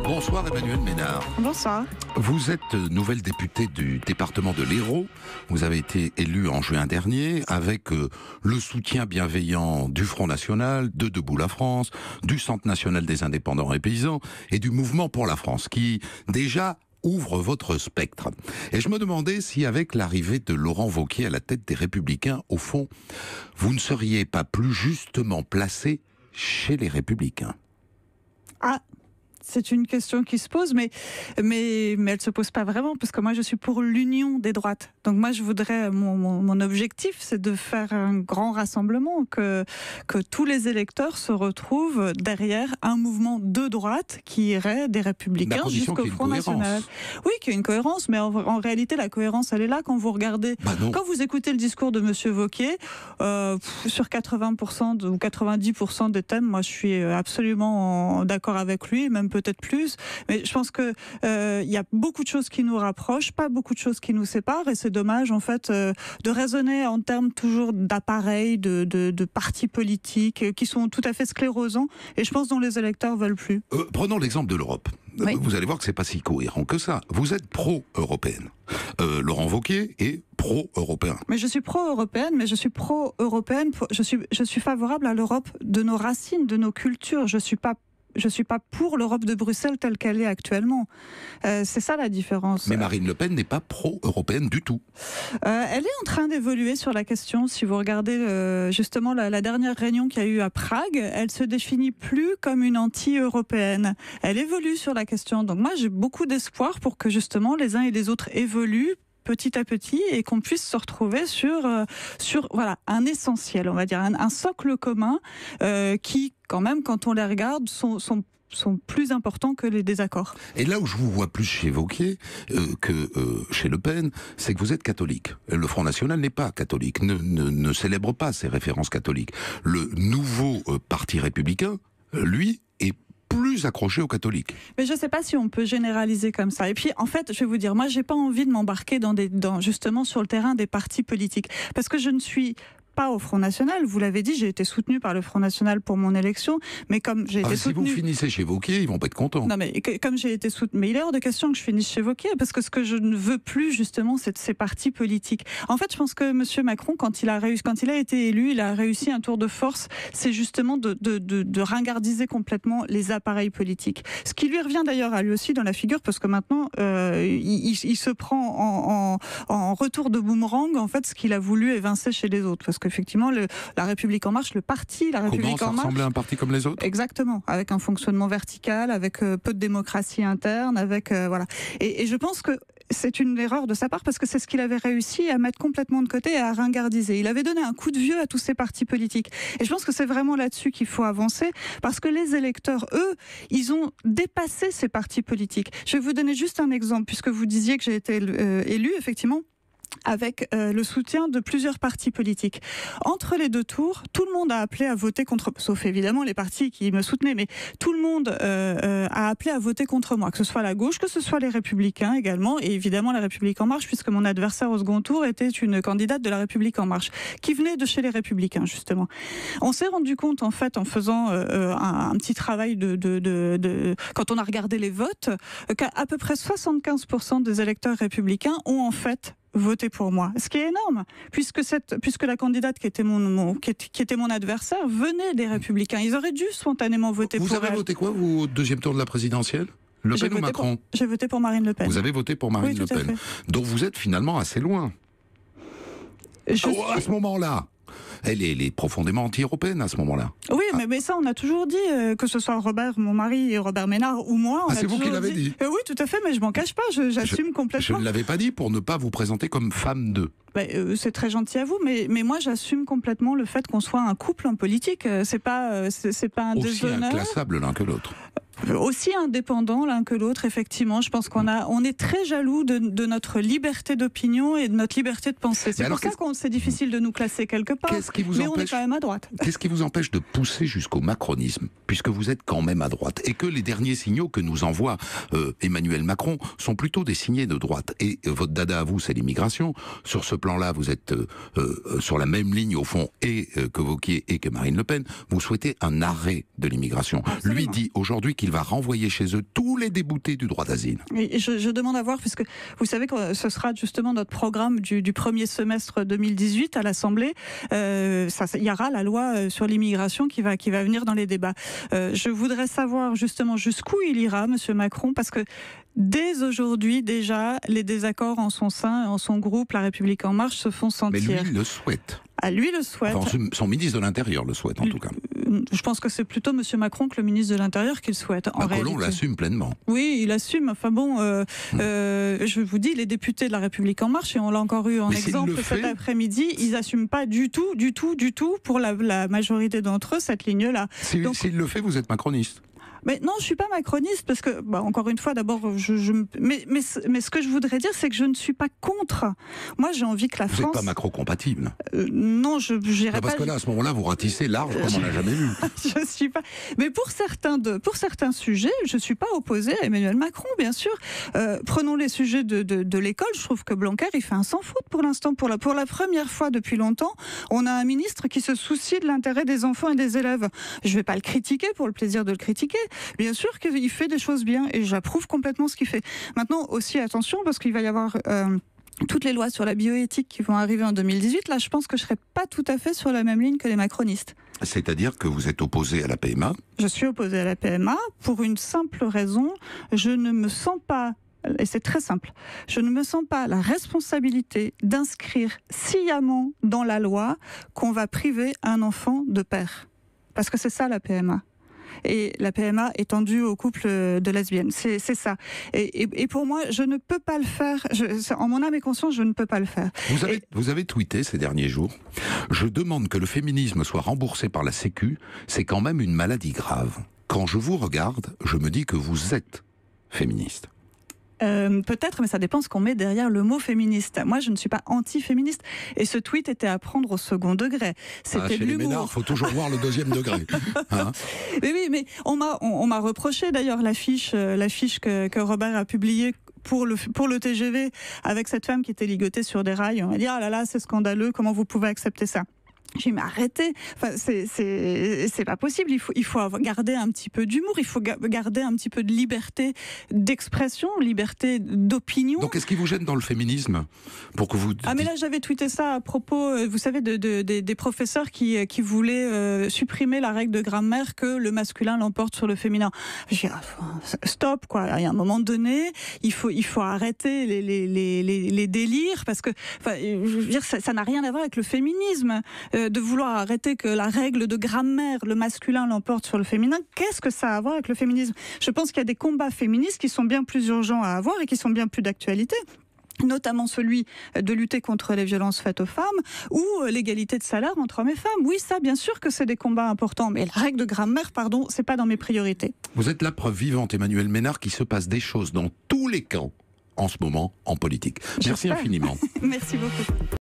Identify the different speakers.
Speaker 1: Bonsoir Emmanuel Ménard.
Speaker 2: Bonsoir.
Speaker 1: Vous êtes nouvelle députée du département de l'Hérault. Vous avez été élue en juin dernier avec le soutien bienveillant du Front National, de Debout la France, du Centre National des Indépendants et Paysans et du Mouvement pour la France qui déjà ouvre votre spectre. Et je me demandais si avec l'arrivée de Laurent Wauquiez à la tête des Républicains, au fond, vous ne seriez pas plus justement placé chez les Républicains.
Speaker 2: Ah, c'est une question qui se pose, mais elle se pose pas vraiment, parce que moi je suis pour l'union des droites. Donc moi je voudrais, mon objectif c'est de faire un grand rassemblement, que tous les électeurs se retrouvent derrière un mouvement de droite qui irait des Républicains jusqu'au Front National. Oui, qu'il y a une cohérence, mais en réalité la cohérence elle est là quand vous regardez, quand vous écoutez le discours de Monsieur Wauquiez, sur 80% ou 90% des thèmes, moi je suis absolument d'accord avec lui, même peut-être plus, mais je pense que il y a beaucoup de choses qui nous rapprochent, pas beaucoup de choses qui nous séparent, et c'est dommage en fait de raisonner en termes toujours d'appareils, de partis politiques qui sont tout à fait sclérosants, et je pense dont les électeurs veulent plus.
Speaker 1: Prenons l'exemple de l'Europe. Oui. Vous allez voir que c'est pas si cohérent que ça. Vous êtes pro-européenne. Laurent Wauquiez est pro-européen.
Speaker 2: Mais je suis pro-européenne, mais je suis pro-européenne. Je suis favorable à l'Europe de nos racines, de nos cultures. Je suis pas pour l'Europe de Bruxelles telle qu'elle est actuellement. C'est ça la différence.
Speaker 1: Mais Marine Le Pen n'est pas pro-européenne du tout.
Speaker 2: Elle est en train d'évoluer sur la question. Si vous regardez justement la dernière réunion qu'il y a eu à Prague, elle se définit plus comme une anti-européenne. Elle évolue sur la question. Donc moi j'ai beaucoup d'espoir pour que justement les uns et les autres évoluent petit à petit et qu'on puisse se retrouver sur voilà, un essentiel, on va dire, un socle commun qui, quand même, quand on les regarde, sont plus importants que les désaccords.
Speaker 1: Et là où je vous vois plus chez Wauquiez que chez Le Pen, c'est que vous êtes catholique. Le Front National n'est pas catholique, ne célèbre pas ses références catholiques. Le nouveau parti républicain, lui, est plus accroché aux catholiques.
Speaker 2: Mais je ne sais pas si on peut généraliser comme ça. Et puis, en fait, je vais vous dire, moi, j'ai pas envie de m'embarquer justement sur le terrain des partis politiques. Parce que je ne suis pas au Front National. Vous l'avez dit, j'ai été soutenue par le Front National pour mon élection, mais comme j'ai été soutenue...
Speaker 1: Si vous finissez chez Wauquiez, ils vont pas être contents.
Speaker 2: Non, mais comme j'ai été soutenue... Mais il est hors de question que je finisse chez Wauquiez, parce que ce que je ne veux plus, justement, c'est de ces partis politiques. En fait, je pense que M. Macron, quand il a été élu, il a réussi un tour de force, c'est justement de ringardiser complètement les appareils politiques. Ce qui lui revient d'ailleurs à lui aussi dans la figure, parce que maintenant, il se prend en retour de boomerang, en fait, ce qu'il a voulu évincer chez les autres. Parce qu'effectivement, la République En Marche, le parti La République En Marche...
Speaker 1: Comment ça ressemblait à un parti comme les autres ?
Speaker 2: Exactement, avec un fonctionnement vertical, avec peu de démocratie interne, avec... voilà. Et je pense que c'est une erreur de sa part, parce que c'est ce qu'il avait réussi à mettre complètement de côté et à ringardiser. Il avait donné un coup de vieux à tous ces partis politiques. Et je pense que c'est vraiment là-dessus qu'il faut avancer, parce que les électeurs, eux, ils ont dépassé ces partis politiques. Je vais vous donner juste un exemple, puisque vous disiez que j'ai été élu, effectivement, avec le soutien de plusieurs partis politiques. Entre les deux tours, tout le monde a appelé à voter contre, sauf évidemment les partis qui me soutenaient, mais tout le monde a appelé à voter contre moi, que ce soit la gauche, que ce soit les Républicains également, et évidemment la République En Marche, puisque mon adversaire au second tour était une candidate de la République En Marche, qui venait de chez les Républicains, justement. On s'est rendu compte, en fait, en faisant un petit travail quand on a regardé les votes, qu'à peu près 75% des électeurs républicains ont en fait voter pour moi, ce qui est énorme, puisque la candidate qui était mon adversaire venait des Républicains. Ils auraient dû spontanément voter pour elle.
Speaker 1: Vous avez voté quoi, vous, au deuxième tour de la présidentielle ? Le Pen ou Macron ?
Speaker 2: J'ai voté pour Marine Le Pen.
Speaker 1: Vous avez voté pour Marine Le Pen. Donc vous êtes finalement assez loin. À ce moment-là, elle est profondément anti-européenne à ce moment-là.
Speaker 2: Oui, mais ça, on a toujours dit, que ce soit Robert, mon mari, Robert Ménard ou moi.
Speaker 1: C'est vous qui l'avez dit.
Speaker 2: Oui, tout à fait, mais je m'en cache pas, j'assume complètement.
Speaker 1: Je ne l'avais pas dit pour ne pas vous présenter comme femme d'eux.
Speaker 2: C'est très gentil à vous, mais moi j'assume complètement le fait qu'on soit un couple en politique. C'est pas un déshonneur.
Speaker 1: Aussi inclassable l'un que l'autre.
Speaker 2: Aussi indépendants l'un que l'autre, effectivement. Je pense on est très jaloux de notre liberté d'opinion et de notre liberté de penser. C'est pour ça que c'est difficile de nous classer quelque part. Mais on est quand même à droite.
Speaker 1: Qu'est-ce qui vous empêche de pousser jusqu'au macronisme, puisque vous êtes quand même à droite, et que les derniers signaux que nous envoie Emmanuel Macron sont plutôt des signaux de droite. Et votre dada à vous, c'est l'immigration. Sur ce plan-là, vous êtes sur la même ligne au fond, et que Wauquiez et que Marine Le Pen. Vous souhaitez un arrêt de l'immigration. Lui dit aujourd'hui qu'il qu'il va renvoyer chez eux tous les déboutés du droit d'asile.
Speaker 2: Et je demande à voir, puisque vous savez que ce sera justement notre programme du premier semestre 2018 à l'Assemblée. Il y aura la loi sur l'immigration qui va venir dans les débats. Je voudrais savoir justement jusqu'où il ira, Monsieur Macron, parce que dès aujourd'hui, déjà, les désaccords en son sein, en son groupe, La République En Marche, se font sentir.
Speaker 1: Mais lui, il le souhaite.
Speaker 2: Ah, lui le souhaite.
Speaker 1: Enfin, son ministre de l'Intérieur le souhaite, en tout cas.
Speaker 2: Je pense que c'est plutôt M. Macron que le ministre de l'Intérieur qui le souhaite.
Speaker 1: Colomb l'assume pleinement.
Speaker 2: Oui, il assume. Enfin bon, je vous dis, les députés de La République En Marche, et on l'a encore eu en exemple cet après-midi, ils n'assument pas du tout, pour la majorité d'entre eux, cette ligne-là.
Speaker 1: S'il le fait, vous êtes macroniste.
Speaker 2: Mais non, je suis pas macroniste parce que, encore une fois, d'abord, mais ce que je voudrais dire, c'est que je ne suis pas contre. Moi, j'ai envie que la France.
Speaker 1: Vous n'êtes pas macro-compatible.
Speaker 2: Non, je n'irai pas.
Speaker 1: Parce que là, à ce moment-là, vous ratissez large comme on n'a jamais vu.
Speaker 2: Je suis pas. Mais pour certains sujets, je suis pas opposée à Emmanuel Macron, bien sûr. Prenons les sujets de l'école. Je trouve que Blanquer, il fait un sans faute pour l'instant. Pour la première fois depuis longtemps, on a un ministre qui se soucie de l'intérêt des enfants et des élèves. Je vais pas le critiquer pour le plaisir de le critiquer. Bien sûr qu'il fait des choses bien et j'approuve complètement ce qu'il fait. Maintenant aussi attention parce qu'il va y avoir toutes les lois sur la bioéthique qui vont arriver en 2018. Là, je pense que je serai pas tout à fait sur la même ligne que les macronistes.
Speaker 1: C'est-à-dire que vous êtes opposé à la PMA? Je
Speaker 2: suis opposé à la PMA pour une simple raison. Je ne me sens pas, et c'est très simple, je ne me sens pas la responsabilité d'inscrire sciemment dans la loi qu'on va priver un enfant de père. Parce que c'est ça la PMA. Et la PMA est tendue au couple de lesbiennes. C'est ça. Et pour moi, je ne peux pas le faire. En mon âme et conscience, je ne peux pas le faire.
Speaker 1: Vous avez tweeté ces derniers jours. Je demande que le féminisme soit remboursé par la Sécu. C'est quand même une maladie grave. Quand je vous regarde, je me dis que vous êtes féministe.
Speaker 2: Peut-être, mais ça dépend ce qu'on met derrière le mot féministe. Moi, je ne suis pas anti-féministe. Et ce tweet était à prendre au second degré. C'était de l'humour.
Speaker 1: Il faut toujours voir le deuxième degré. Hein?
Speaker 2: Mais oui, mais on m'a reproché d'ailleurs l'affiche que Robert a publiée pour le TGV avec cette femme qui était ligotée sur des rails. On va dire, ah là là, c'est scandaleux, comment vous pouvez accepter ça? J'ai dit, mais arrêtez, enfin, c'est pas possible, il faut garder un petit peu d'humour, il faut garder un petit peu de liberté d'expression, liberté d'opinion.
Speaker 1: Donc qu'est-ce qui vous gêne dans le féminisme pour que vous...
Speaker 2: Ah mais là j'avais tweeté ça à propos, vous savez, des professeurs qui voulaient supprimer la règle de grammaire que le masculin l'emporte sur le féminin. J'ai dit, stop quoi, il y a un moment donné, il faut arrêter les délires, parce que, enfin, je veux dire, ça n'a rien à voir avec le féminisme. De vouloir arrêter que la règle de grammaire, le masculin l'emporte sur le féminin, qu'est-ce que ça a à voir avec le féminisme? Je pense qu'il y a des combats féministes qui sont bien plus urgents à avoir et qui sont bien plus d'actualité, notamment celui de lutter contre les violences faites aux femmes ou l'égalité de salaire entre hommes et femmes. Oui, ça, bien sûr que c'est des combats importants, mais la règle de grammaire, pardon, c'est pas dans mes priorités.
Speaker 1: Vous êtes la preuve vivante, Emmanuel Ménard, qu'il se passe des choses dans tous les camps en ce moment en politique. Merci infiniment.
Speaker 2: Merci beaucoup.